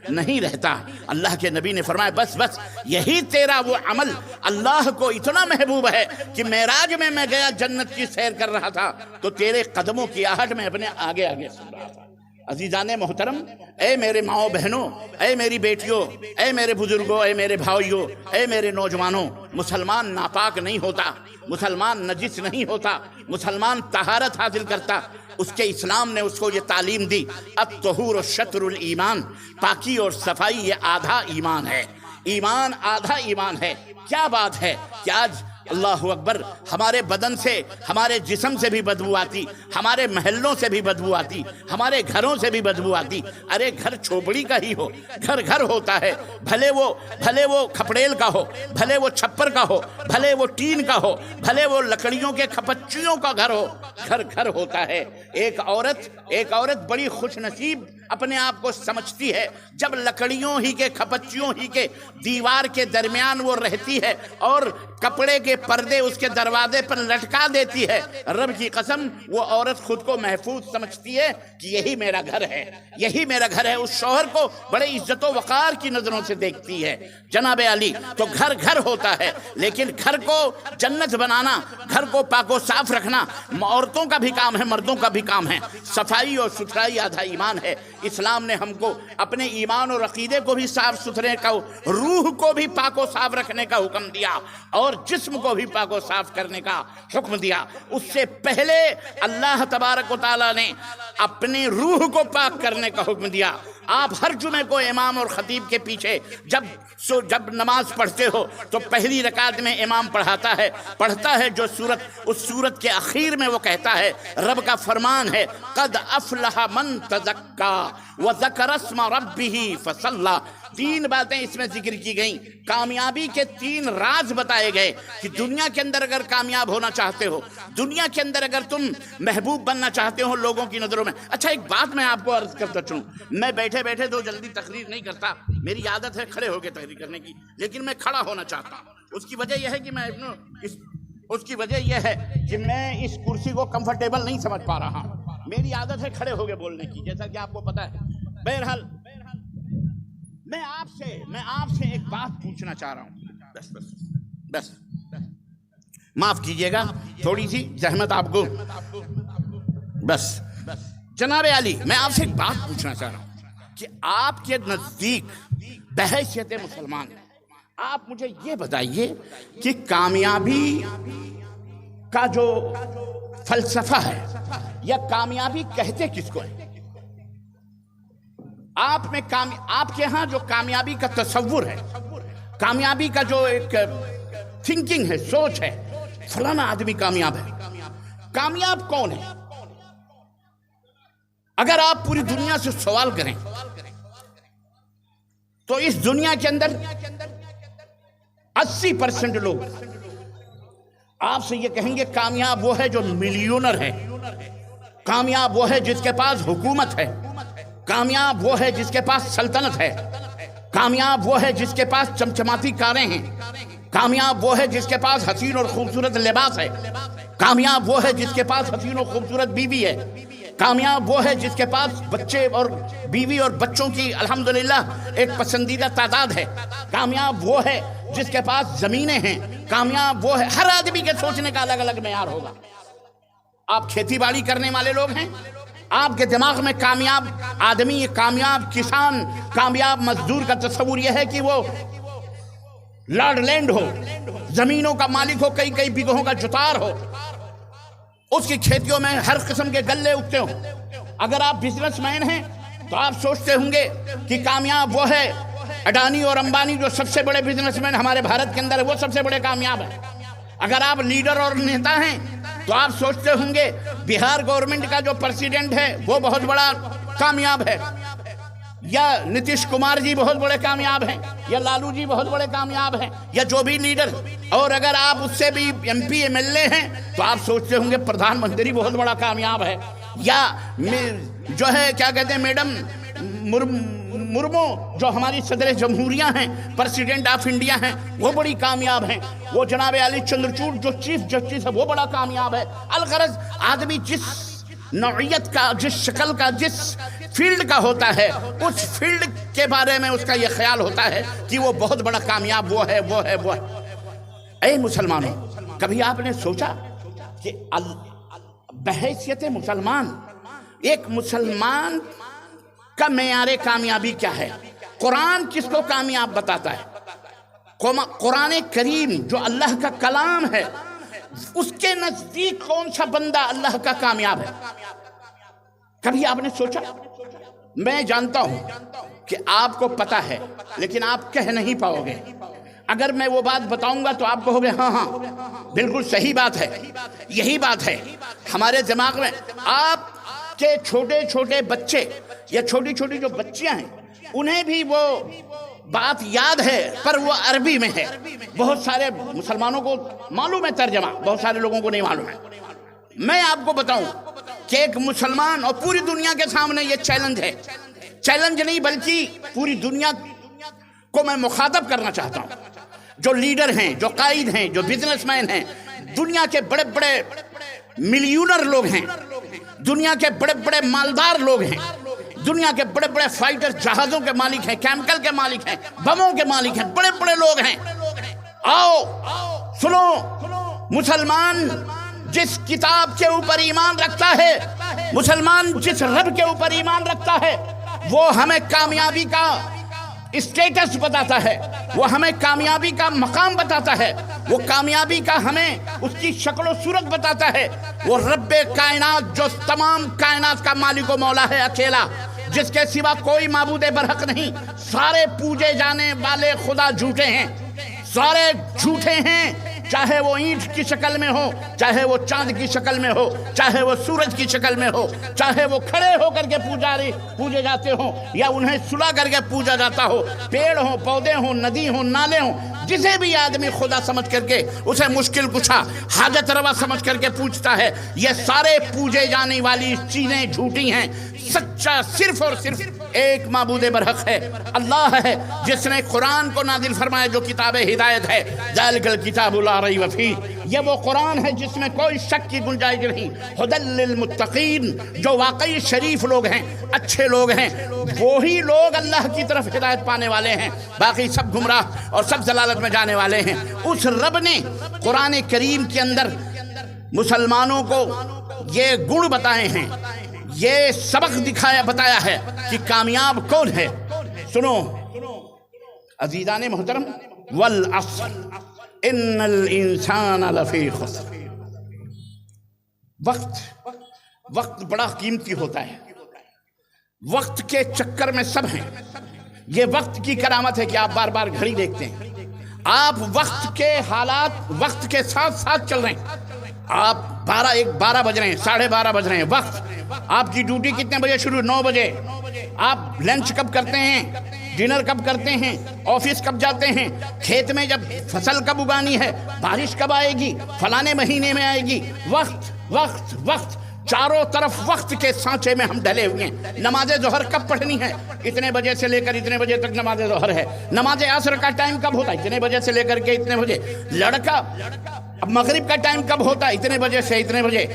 نہیں رہتا۔ اللہ کے نبی نے فرمایا بس یہی تیرا وہ عمل اللہ کو اتنا محبوب ہے کہ معراج میں گیا جنت کی سیر کر رہا تھا تو تیرے قدموں کی آہٹ میں اپنے آگے آگے سن رہا تھا۔ عزیزان محترم، اے میرے ماؤں بہنوں، اے میری بیٹیوں، اے میرے بزرگوں، اے میرے بھائیوں، اے میرے نوجوانوں، مسلمان ناپاک نہیں ہوتا، مسلمان نجس نہیں ہوتا، مسلمان طہارت حاصل کرتا۔ اس کے اسلام نے اس کو یہ تعلیم دی، الطہور شطر الایمان، پاکی اور صفائی یہ آدھا ایمان ہے، ایمان آدھا ایمان ہے۔ کیا بات ہے کہ آج اللہ اکبر ہمارے بدن سے، ہمارے جسم سے بھی بدبو آتی، ہمارے محلوں سے بھی بدبو آتی، ہمارے گھروں سے بھی بدبو آتی۔ ارے گھر چھوپڑی کا ہی ہو، گھر ہوتا ہے، بھلے وہ کھپڑیل کا ہو، بھلے وہ چھپر کا ہو، بھلے وہ ٹین کا ہو، بھلے وہ لکڑیوں کے کھپچیوں کا گھر ہو، گھر ہوتا ہے۔ ایک عورت بڑی خوش نصیب اپنے آپ کو سمجھتی ہے جب لکڑیوں ہی کے کھپچیوں ہی کے دیوار کے درمیان وہ رہتی ہے اور کپڑے کے پردے اس کے دروازے پر لٹکا دیتی ہے۔ رب کی قسم وہ عورت خود کو محفوظ سمجھتی ہے کہ یہی میرا گھر ہے، یہی میرا گھر ہے۔ اس شوہر کو بڑے عزت و وقار کی نظروں سے دیکھتی ہے۔ جناب علی تو گھر ہوتا ہے، لیکن گھر کو جنت بنانا، گھر کو پاک و صاف رکھنا عورتوں کا بھی کام ہے، مردوں کا بھی کام ہے۔ صفائی اور ستھرائی آدھا ایمان ہے۔ اسلام نے ہم کو اپنے ایمان اور عقیدے کو بھی صاف ستھرے کا، روح کو بھی پاک و صاف رکھنے کا حکم دیا، اور جسم کو بھی پاک و صاف کرنے کا حکم دیا۔ اس سے پہلے اللہ تبارک و تعالیٰ نے اپنے روح کو پاک کرنے کا حکم دیا۔ آپ ہر جمعے کو امام اور خطیب کے پیچھے جب نماز پڑھتے ہو تو پہلی رکعت میں امام پڑھتا ہے جو سورت، اس سورت کے اخیر میں وہ کہتا ہے، رب کا فرمان ہے قد افلح من تزکا وذکر اسم ربہ فصلی۔ 3 باتیں اس میں ذکر کی گئیں، کامیابی کے 3 راز بتائے گئے کہ دنیا کے اندر اگر کامیاب ہونا چاہتے ہو، دنیا کے اندر اگر تم محبوب بننا چاہتے ہو لوگوں کی نظروں میں۔ اچھا ایک بات میں آپ کو عرض کرتا چلوں، میں بیٹھے تو جلدی تقریر نہیں کرتا، میری عادت ہے کھڑے ہو کے تقریر کرنے کی، لیکن میں کھڑا ہونا چاہتا ہوں۔ اس کی وجہ یہ ہے کہ میں اس کرسی کو کمفرٹیبل نہیں سمجھ پا رہا ہوں، میری عادت ہے کھڑے ہو کے بولنے کی، جیسا کہ آپ کو پتا ہے۔ بہرحال میں آپ سے ایک بات پوچھنا چاہ رہا ہوں، بس معاف کیجئے گا تھوڑی سی زحمت آپ کو، بس جناب علی میں آپ سے ایک بات پوچھنا چاہ رہا ہوں کہ آپ کے نزدیک بحیثیت مسلمان آپ مجھے یہ بتائیے کہ کامیابی کا جو فلسفہ ہے یا کامیابی کہتے کس کو ہے؟ آپ کے ہاں جو کامیابی کا تصور ہے، کامیابی کا جو ایک تھنکنگ ہے، سوچ ہے، فلانا آدمی کامیاب ہے، کامیاب کون ہے؟ اگر آپ پوری دنیا سے سوال کریں تو اس دنیا کے اندر 80% لوگ آپ سے یہ کہیں گے کامیاب وہ ہے جو ملینر ہے، کامیاب وہ ہے جس کے پاس حکومت ہے، کامیاب وہ ہے جس کے پاس سلطنت ہے، کامیاب وہ ہے جس کے پاس چمچماتی کاریں ہیں، کامیاب وہ ہے جس کے پاس حسین اور خوبصورت لباس ہے، کامیاب وہ ہے جس کے پاس حسین اور خوبصورت بیوی ہے، کامیاب وہ ہے جس کے پاس بچے اور بیوی اور بچوں کی الحمدللہ ایک پسندیدہ تعداد ہے، کامیاب وہ ہے جس کے پاس زمینیں ہیں، کامیاب وہ ہے. ہر آدمی کے سوچنے کا الگ الگ معیار ہوگا. آپ کھیتی باڑی کرنے والے لوگ ہیں، آپ کے دماغ میں کامیاب آدمی، کامیاب کسان، کامیاب مزدور کا تصور یہ ہے کہ وہ لارڈ لینڈ ہو، زمینوں کا مالک ہو، کئی کئی بیگھوں کا جتار ہو، اس کی کھیتیوں میں ہر قسم کے غلے اگتے ہوں. اگر آپ بزنس مین ہیں تو آپ سوچتے ہوں گے کہ کامیاب وہ ہے اڈانی اور امبانی جو سب سے بڑے بزنس مین ہمارے بھارت کے اندر ہے، وہ سب سے بڑے کامیاب ہیں. اگر آپ لیڈر اور نیتا ہیں تو آپ سوچتے ہوں گے بہار گورنمنٹ کا جو پریزیڈنٹ ہے وہ بہت بڑا کامیاب ہے، یا نتیش کمار جی بہت بڑے کامیاب ہیں، یا لالو جی بہت بڑے کامیاب ہیں، یا جو بھی لیڈر. اور اگر آپ اس سے بھی M P M L A ہیں تو آپ سوچتے ہوں گے پردھان منتری بہت بڑا کامیاب ہے، یا جو ہے کیا کہتے ہیں میڈم مرمو جو ہماری صدر جمہوریہ ہیں، پریزیڈنٹ آف انڈیا ہیں، وہ بڑی کامیاب ہیں، وہ جناب علی چندرچوڑ جو چیف جسٹس ہے وہ بڑا کامیاب ہے. الغرض آدمی جس نوعیت کا، جس شکل کا، جس فیلڈ کا ہوتا ہے، اس فیلڈ کے بارے میں اس کا یہ خیال ہوتا ہے کہ وہ بہت بڑا کامیاب وہ ہے. اے مسلمانوں، کبھی آپ نے سوچا کہ بحیثیت مسلمان، ایک مسلمان کا معیار کامیابی کیا ہے؟ قرآن کس کو کامیاب بتاتا ہے؟ قرآن کریم جو اللہ کا کلام ہے، اس کے نزدیک کون سا بندہ اللہ کا کامیاب ہے؟ کبھی آپ نے سوچا؟ میں جانتا ہوں کہ آپ کو پتا ہے لیکن آپ کہہ نہیں پاؤ گے. اگر میں وہ بات بتاؤں گا تو آپ کہو گے ہاں بالکل صحیح بات ہے، یہی بات ہے ہمارے دماغ میں. آپ کے چھوٹے چھوٹے بچے یا چھوٹی چھوٹی جو بچیاں ہیں انہیں بھی وہ بات یاد ہے، پر وہ عربی میں ہے. بہت سارے مسلمانوں کو معلوم ہے ترجمہ، بہت سارے لوگوں کو نہیں معلوم ہے. میں آپ کو بتاؤں کہ ایک مسلمان، اور پوری دنیا کے سامنے یہ چیلنج ہے، چیلنج نہیں بلکہ پوری دنیا کو میں مخاطب کرنا چاہتا ہوں. جو لیڈر ہیں، جو قائد ہیں، جو بزنس مین ہیں، دنیا کے بڑے بڑے ملیونر لوگ ہیں، دنیا کے بڑے بڑے مالدار لوگ ہیں، دنیا کے بڑے بڑے فائٹر جہازوں کے مالک ہیں، کیمیکل کے مالک ہیں، بموں کے مالک ہیں، بڑے بڑے لوگ ہیں. آؤ سنو، مسلمان جس کتاب کے اوپر ایمان رکھتا ہے، مسلمان جس رب کے اوپر ایمان رکھتا ہے، وہ ہمیں کامیابی کا اسٹیٹس بتاتا ہے، وہ ہمیں کامیابی کا مقام بتاتا ہے، وہ کامیابی کا ہمیں اس کی شکل و صورت بتاتا ہے. وہ رب کائنات جو تمام کائنات کا مالک و مولا ہے، اکیلا، جس کے سوا کوئی معبود برحق نہیں. سارے پوجے جانے والے خدا جھوٹے ہیں، سارے جھوٹے ہیں، چاہے وہ اینٹ کی شکل میں ہو، چاہے وہ چاند کی شکل میں ہو، چاہے وہ سورج کی شکل میں ہو، چاہے وہ کھڑے ہو کر کے پوجے جاتے ہوں یا انہیں سلا کر کے پوجا جاتا ہو. پیڑ ہوں، پودے ہوں، ندی ہوں، نالے ہوں، جسے بھی آدمی خدا سمجھ کر کے اسے مشکل کشا، حاجت روا سمجھ کر کے پوچھتا ہے، یہ سارے پوجے جانے والی چیزیں جھوٹی ہیں. سچا صرف اور صرف ایک معبود برحق ہے، اللہ ہے، جس نے قرآن کو نازل فرمایا جو کتاب ہدایت ہے. ذالک الکتاب لا ریب فیہ، یہ وہ قرآن ہے جس میں کوئی شک کی گنجائش نہیں. ھدی للمتقین، جو واقعی شریف لوگ ہیں، اچھے لوگ ہیں، وہی لوگ اللہ کی طرف ہدایت پانے والے ہیں، باقی سب گمراہ اور سب ضلالت میں جانے والے ہیں. اس رب نے قرآن کریم کے اندر مسلمانوں کو یہ گن بتائے ہیں، یہ سبق بتایا ہے کہ کامیاب کون ہے. سنو عزیزان محترم، والعصر ان الانسان لفی خسر. وقت بڑا قیمتی ہوتا ہے، وقت کے چکر میں سب ہیں. یہ وقت کی کرامت ہے کہ آپ بار بار گھڑی دیکھتے ہیں، آپ وقت کے حالات وقت کے ساتھ ساتھ چل رہے ہیں. آپ 12 بج رہے ہیں، 12:30 بج رہے ہیں. وقت آپ کی ڈیوٹی کتنے بجے شروع؟ 9 بجے. آپ لنچ کب کرتے ہیں، ڈنر کب کرتے ہیں، آفس کب جاتے ہیں، کھیت میں جب فصل کب اگانی ہے، بارش کب آئے گی، فلانے مہینے میں آئے گی. وقت وقت وقت چاروں طرف وقت کے سانچے میں ہم ڈلے ہوئے ہیں. نماز ظہر کب پڑھنی ہے؟ اتنے بجے سے لے کر اتنے بجے تک نماز ظہر ہے. نماز عصر کا ٹائم کب ہوتا ہے؟ اتنے بجے سے لے کر کے اتنے بجے. لڑکا اب مغرب کا ٹائم کب ہوتا ہے؟ اتنے بجے سے اتنے بجے.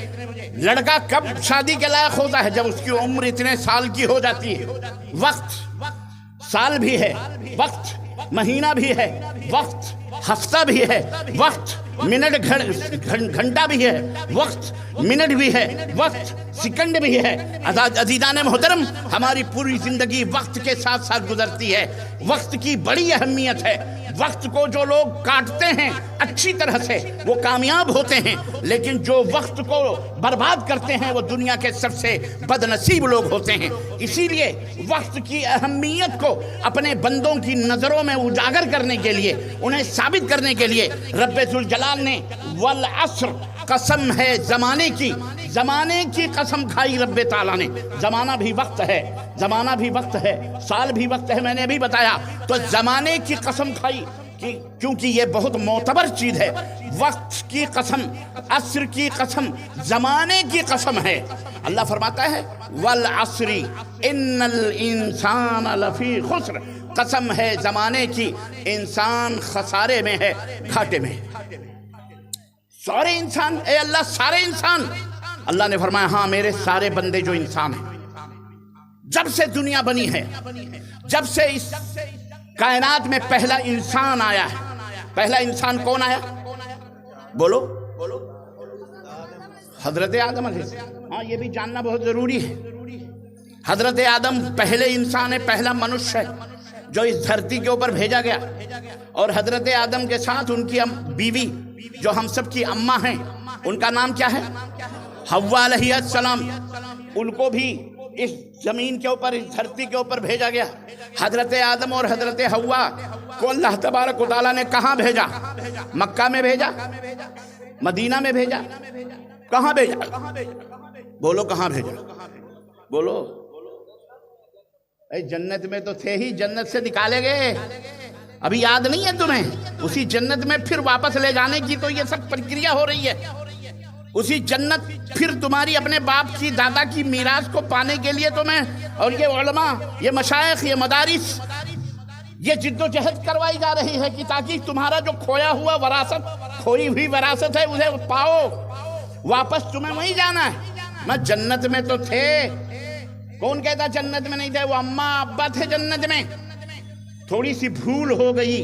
لڑکا کب شادی کے لائق ہوتا ہے؟ جب اس کی عمر اتنے سال کی ہو جاتی ہے. وقت سال بھی ہے، وقت مہینہ بھی ہے، وقت ہفتہ بھی ہے، وقت منٹ گھنٹہ بھی ہے، وقت منٹ بھی ہے، وقت سیکنڈ بھی ہے. عزیزان محترم، ہماری پوری زندگی وقت کے ساتھ ساتھ گزرتی ہے. وقت کی بڑی اہمیت ہے. وقت کو جو لوگ کاٹتے ہیں اچھی طرح سے وہ کامیاب ہوتے ہیں، لیکن جو وقت کو برباد کرتے ہیں وہ دنیا کے سب سے بد نصیب لوگ ہوتے ہیں. اسی لیے وقت کی اہمیت کو اپنے بندوں کی نظروں میں اجاگر کرنے کے لیے، انہیں ثابت کرنے کے لیے رب ذوالجلال نے والعصر، قسم ہے زمانے کی قسم کھائی رب تعالیٰ نے. زمانہ بھی وقت ہے، زمانہ بھی وقت ہے، سال بھی وقت ہے، میں نے ابھی بتایا. تو زمانے کی قسم کھائی کیونکہ یہ بہت معتبر چیز ہے. وقت کی قسم، عصر کی قسم، زمانے کی قسم ہے. اللہ فرماتا ہے والعصر ان الانسان لفی خسر. قسم ہے زمانے کی، انسان خسارے میں ہے، گھاٹے میں ہے. سارے انسان، اے اللہ سارے انسان. اللہ نے فرمایا ہاں میرے سارے بندے جو انسان ہیں، جب سے دنیا بنی ہے، جب سے اس کائنات میں پہلا انسان آیا ہے. پہلا انسان کون آیا؟ بولو. حضرت آدم علیہ السلام. ہاں یہ بھی جاننا بہت ضروری ہے. حضرت آدم پہلے انسان ہے، پہلا منش ہے جو اس دھرتی کے اوپر بھیجا گیا. اور حضرت آدم کے ساتھ ان کی بیوی جو ہم سب کی اماں ہیں، ان کا نام کیا ہے؟ حوا علیہ السلام. ان کو بھی اس زمین کے اوپر، اس دھرتی کے اوپر بھیجا گیا. حضرت آدم اور حضرت حوا کو اللہ تبارک و تعالیٰ نے کہاں بھیجا؟ مکہ میں بھیجا، مدینہ میں بھیجا، کہاں بھیجا؟ بولو کہاں بھیجا؟ بولو. اے جنت میں تو تھے ہی، جنت سے نکالے گئے. ابھی یاد نہیں ہے تمہیں؟ اسی جنت میں پھر واپس لے جانے کی تو یہ سب پرکریا ہو رہی ہے. اسی جنت پھر تمہاری اپنے باپ کی، دادا کی میراث کو پانے کے لیے تمہیں اور یہ علماء، یہ مشائخ، یہ مدارس، یہ جد و جہد کروائی جا رہی ہے کہ تاکہ تمہارا جو کھویا ہوا وراثت، کھوئی ہوئی وراثت ہے، اسے پاؤ. واپس تمہیں وہیں جانا ہے. میں جنت میں تو تھے. کون کہتا جنت میں نہیں تھے؟ وہ اماں ابا تھے جنت میں. تھوڑی سی بھول ہو گئی،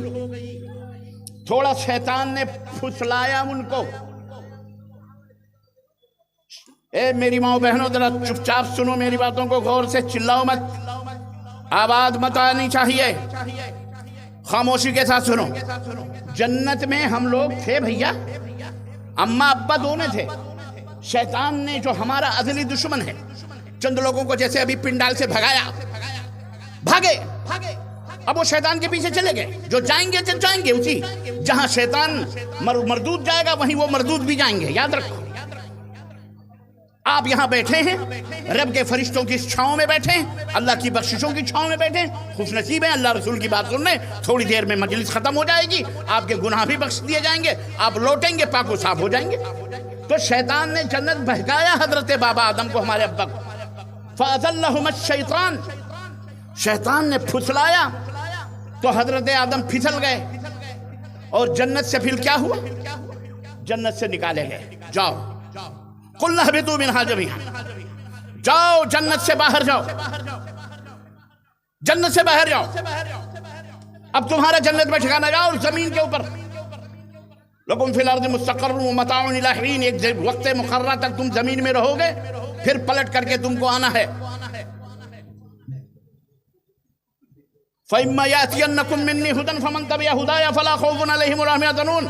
تھوڑا شیطان نے پھسلایا ان کو. اے میری ماں بہنوں ذرا چپ چاپ سنو میری باتوں کو غور سے، چلاؤ مت، آواز مت آنی چاہیے، خاموشی کے ساتھ سنو. جنت میں ہم لوگ تھے بھیا، اماں ابا دونوں تھے. شیطان نے جو ہمارا ازلی دشمن ہے، چند لوگوں کو جیسے ابھی پنڈال سے بھگایا، بھاگے. اب وہ شیطان کے پیچھے چلے گئے. جو جائیں گے اسی جہاں شیطان مردود جائے گا وہیں وہ مردود بھی جائیں گے. یاد رکھو. آپ یہاں بیٹھے ہیں، رب کے فرشتوں کی چھاؤں میں بیٹھے ہیں، اللہ کی بخششوں کی چھاؤں میں بیٹھے ہیں، خوش نصیب ہیں. اللہ رسول کی بات سننے تھوڑی دیر میں مجلس ختم ہو جائے گی، آپ کے گناہ بھی بخش دیے جائیں گے، آپ لوٹیں گے، پاک و صاف ہو جائیں گے. تو شیطان نے جنت بہکایا حضرت بابا آدم کو، ہمارے ابا کو. فَأَذَلَّهُمَ الشَّيْطَانُ، شیطان نے پھسلایا تو حضرت آدم پھسل گئے. اور جنت سے پھر کیا ہوا؟ جنت سے نکالے گئے. جاؤ قُلْنَا اهْبِطُوا مِنْهَا جَمِيعًا، جاؤ جنت سے باہر جاؤ، جنت سے باہر جاؤ. اب تمہارا جنت میں ٹھکانا جاؤ. اور زمین کے اوپر لَكُمْ فِي الْأَرْضِ مُسْتَقَرٌّ وَمَتَاعٌ إِلَىٰ حِينٍ، ایک وقت مقررہ تک تم زمین میں رہو گے، پھر پلٹ کر کے تم کو آنا ہے. فَإِمَّا يَأْتِيَنَّكُم مِّنِّي هُدًى فَمَن تَبِعَ هُدَايَ فَلَا خَوْفٌ عَلَيْهِمْ وَلَا هُمْ يَحْزَنُونَ.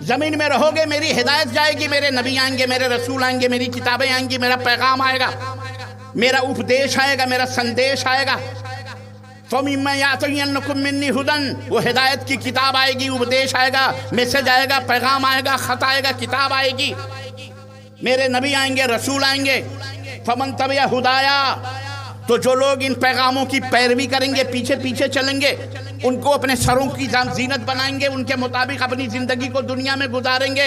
زمین میں رہو گے، میری ہدایت جائے گی، میرے نبی آئیں گے، میرے رسول آئیں گے، میری کتابیں آئیں گی، میرا پیغام آئے گا، میرا اپدیش آئے گا، میرا سندیش آئے گا. فَمِمَّا يَأْتِيَنَّكُم مِّنِّي هُدًى، وہ ہدایت کی کتاب آئے گی، اپدیش آئے گا، میسج آئے گا، پیغام آئے گا، خط آئے گا، کتاب آئے گی، میرے نبی آئیں گے، رسول آئیں گے. فَمَن تَبِعَ هُدَايَا، تو جو لوگ ان پیغاموں کی پیروی کریں گے، پیچھے پیچھے چلیں گے، ان کو اپنے سروں کی زینت بنائیں گے، ان کے مطابق اپنی زندگی کو دنیا میں گزاریں گے.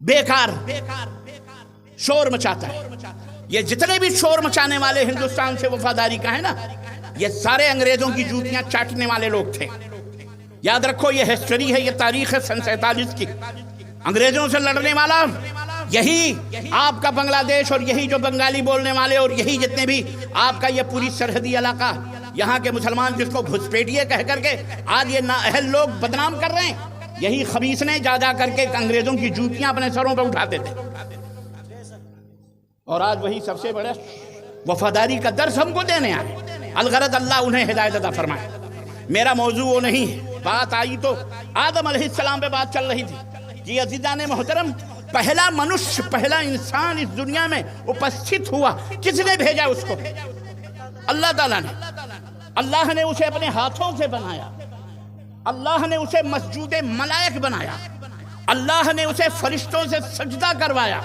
بیکار شور مچاتا ہے. یہ جتنے بھی شور مچانے والے ہندوستان سے وفاداری کا ہے نا، یہ سارے انگریزوں کی جوتیاں چاٹنے والے لوگ تھے. یاد رکھو یہ ہسٹری ہے، یہ تاریخ ہے سن 47 کی. انگریزوں سے لڑنے والا یہی آپ کا بنگلہ دیش، اور یہی جو بنگالی بولنے والے، اور یہی جتنے بھی آپ کا یہ پوری سرحدی علاقہ، یہاں کے مسلمان جس کو گھسپیٹیے کہہ کر کے آج یہ نااہل لوگ بدنام کر رہے ہیں، یہی خبیث نے جا جا کر کے انگریزوں کی جوتیاں اپنے سروں پہ اٹھاتے تھے. اور آج وہی سب سے بڑا وفاداری کا درس ہم کو دینے آئے. الغرض اللہ انہیں ہدایت عطا فرمائے. میرا موضوع وہ نہیں ہے. بات آئی تو آدم علیہ السلام پہ بات چل رہی تھی کہ عزیزان محترم، پہلا منش، پہلا انسان اس دنیا میں اپستھت ہوا، کس نے بھیجا اس کو؟ اللہ تعالیٰ نے. اللہ نے اسے اپنے ہاتھوں سے بنایا. اللہ نے اسے مسجود ملائک بنایا. اللہ نے اسے فرشتوں سے سجدہ کروایا.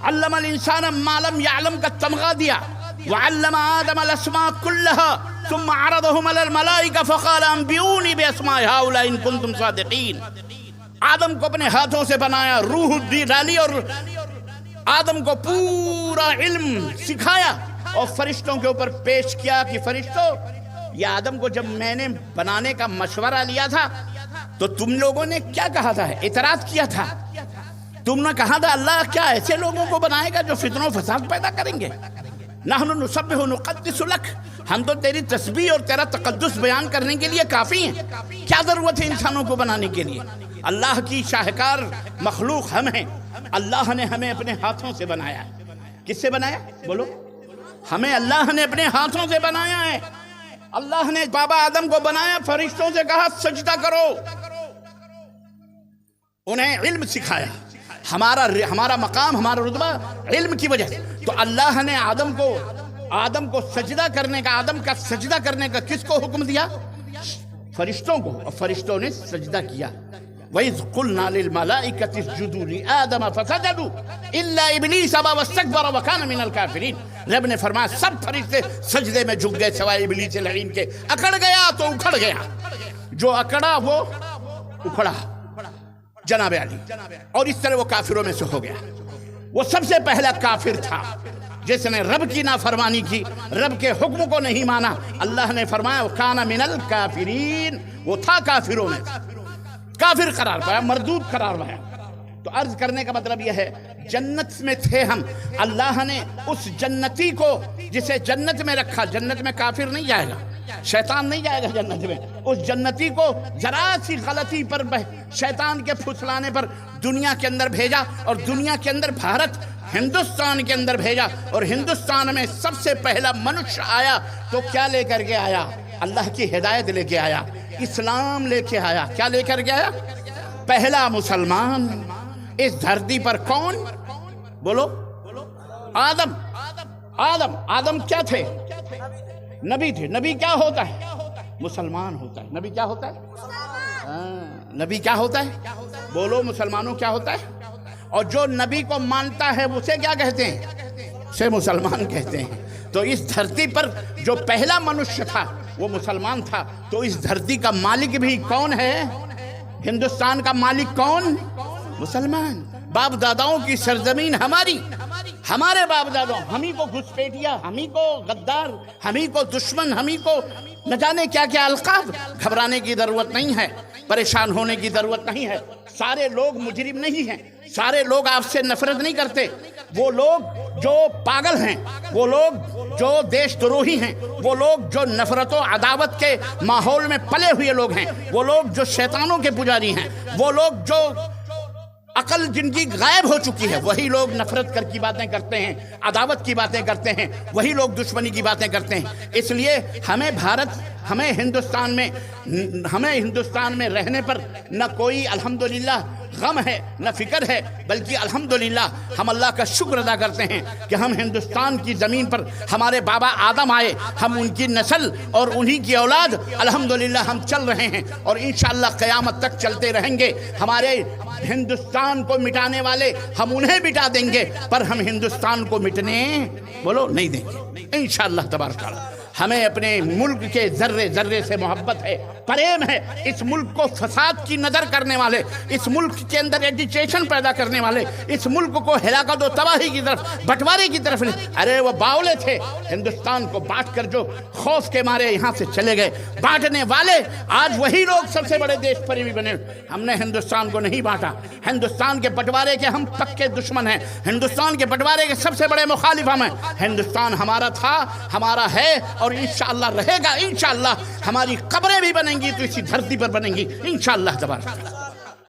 علم الانسان ما لم يعلم کا تمغہ دیا. وعلم آدم الاسماء كلها ثم عرضهم على الملائكة فقال انبئوني باسماء هؤلاء ان كنتم صادقين. آدم کو اپنے ہاتھوں سے بنایا، روح ڈالی اور آدم کو پورا علم سکھایا اور فرشتوں کے اوپر پیش کیا کہ فرشتوں، یہ آدم کو جب میں نے بنانے کا مشورہ لیا تھا تو تم لوگوں نے کیا کہا تھا؟ اعتراض کیا تھا. تم نے کہا تھا اللہ کیا ایسے لوگوں کو بنائے گا جو فتنہ و فساد پیدا کریں گے؟ نحن نسبح ونقدس لک، ہم تو تیری تسبیح اور تیرا تقدس بیان کرنے کے لیے کافی ہیں. کیا ضرورت ہے انسانوں کو بنانے کے لیے؟ اللہ کی شاہکار مخلوق ہم ہیں. اللہ نے ہمیں اپنے ہاتھوں سے بنایا. کس سے بنایا؟ بولو. ہمیں اللہ نے اپنے ہاتھوں سے بنایا ہے. اللہ نے بابا آدم کو بنایا، فرشتوں سے کہا سجدہ کرو، انہیں علم سکھایا. ہمارا مقام، ہمارا رتبہ علم کی وجہ سے. تو اللہ نے آدم کو سجدہ کرنے کا، آدم کا سجدہ کرنے کا کس کو حکم دیا؟ فرشتوں کو. اور فرشتوں نے سجدہ کیا. وَإِذْ قُلْنَا لِلْمَلَائِكَةِ اسْجُدُوا لِآدَمَ فَسَجَدُوا إِلَّا إِبْلِيسَ أَبَىٰ وَاسْتَكْبَرَ وَكَانَ مِنَ الْكَافِرِينَ. رب نے فرمایا سب فرشتے سجدے میں جھک گئے سوائے ابلیس لعین کے. اکڑ گیا تو اکھڑ گیا، جو اکڑا وہ اکھڑا جناب علی، اور اس طرح وہ کافروں میں سے ہو گیا. وہ سب سے پہلا کافر تھا جس نے رب کی نافرمانی کی، رب کے حکم کو نہیں مانا. اللہ نے فرمایا وَكَانَ مِنَ الْكَافِرِينَ، وہ تھا کافروں میں، کافر قرار پایا، مردود قرار پایا. تو عرض کرنے کا مطلب یہ ہے جنت میں تھے ہم. اللہ نے اس جنتی کو جسے جنت میں رکھا، جنت میں کافر نہیں جائے گا، شیطان نہیں جائے گا جنت میں. اس جنتی کو ذرا سی غلطی پر، شیطان کے پھسلانے پر دنیا کے اندر بھیجا، اور دنیا کے اندر بھارت ہندوستان کے اندر بھیجا. اور ہندوستان میں سب سے پہلا منش آیا تو کیا لے کر کے آیا؟ اللہ کی ہدایت لے کے آیا، اسلام لے کے آیا. کیا لے کر کے آیا؟ پہلا مسلمان اس دھرتی پر کون؟ بولو. آدم. آدم کیا تھے؟ نبی تھے. نبی کیا ہوتا ہے؟ مسلمان ہوتا ہے. نبی کیا ہوتا ہے؟ نبی کیا ہوتا ہے؟ بولو مسلمانوں کیا ہوتا ہے؟ اور جو نبی کو مانتا ہے اسے کیا کہتے ہیں؟ اسے مسلمان کہتے ہیں. تو اس دھرتی پر جو پہلا منشیہ تھا وہ مسلمان تھا. تو اس دھرتی کا مالک بھی کون ہے؟ ہندوستان کا مالک کون؟ مسلمان. باپ داداؤں کی سرزمین ہماری، ہمارے باپ دادوں، ہمیں کو گھسپیٹیا، ہمیں کو غدار، ہمیں کو دشمن، ہمیں کو نہ جانے کیا کیا القاب. گھبرانے کی ضرورت نہیں ہے، پریشان ہونے کی ضرورت نہیں ہے. سارے لوگ مجرم نہیں ہیں، سارے لوگ آپ سے نفرت نہیں کرتے. وہ لوگ جو پاگل ہیں، وہ لوگ جو دیش دروہی ہیں، وہ لوگ جو نفرت و عداوت کے ماحول میں پلے ہوئے لوگ ہیں، وہ لوگ جو شیطانوں کے پجاری ہیں، وہ لوگ جو عقل جن کی غائب ہو چکی ہے، وہی لوگ نفرت کی باتیں کرتے ہیں، عداوت کی باتیں کرتے ہیں، وہی لوگ دشمنی کی باتیں کرتے ہیں. اس لیے ہمیں ہندوستان میں رہنے پر نہ کوئی الحمدللہ غم ہے، نہ فکر ہے، بلکہ الحمدللہ ہم اللہ کا شکر ادا کرتے ہیں کہ ہم ہندوستان کی زمین پر ہمارے بابا آدم آئے، ہم ان کی نسل اور انہی کی اولاد الحمدللہ ہم چل رہے ہیں، اور انشاءاللہ قیامت تک چلتے رہیں گے. ہمارے ہندوستان کو مٹانے والے ہم انہیں مٹا دیں گے، پر ہم ہندوستان کو مٹنے بولو نہیں دیں گے انشاءاللہ تبارک اللہ. ہمیں اپنے ملک کے ذرے ذرے سے محبت ہے، پریم ہے۔ اس ملک کو فساد کی نظر کرنے والے، اس ملک کے اندر ایجیٹیشن پیدا کرنے والے، اس ملک کو ہلاکت و تباہی کی طرف، بٹوارے کی طرف نہیں۔ ارے وہ باولے تھے ہندوستان کو بانٹ کر جو خوف کے مارے یہاں سے چلے گئے، بانٹنے والے آج وہی لوگ سب سے بڑے دیش پریمی بنے۔ ہم نے ہندوستان کو نہیں بانٹا، ہندوستان کے بٹوارے کے ہم پکے دشمن ہیں، ہندوستان کے بٹوارے کے سب سے بڑے مخالف ہم ہیں۔ ہندوستان ہمارا تھا، ہمارا ہے اور انشاءاللہ رہے گا۔ انشاءاللہ ہماری قبریں بھی بنیں گی تو اسی دھرتی پر بنیں گی انشاءاللہ تبارک۔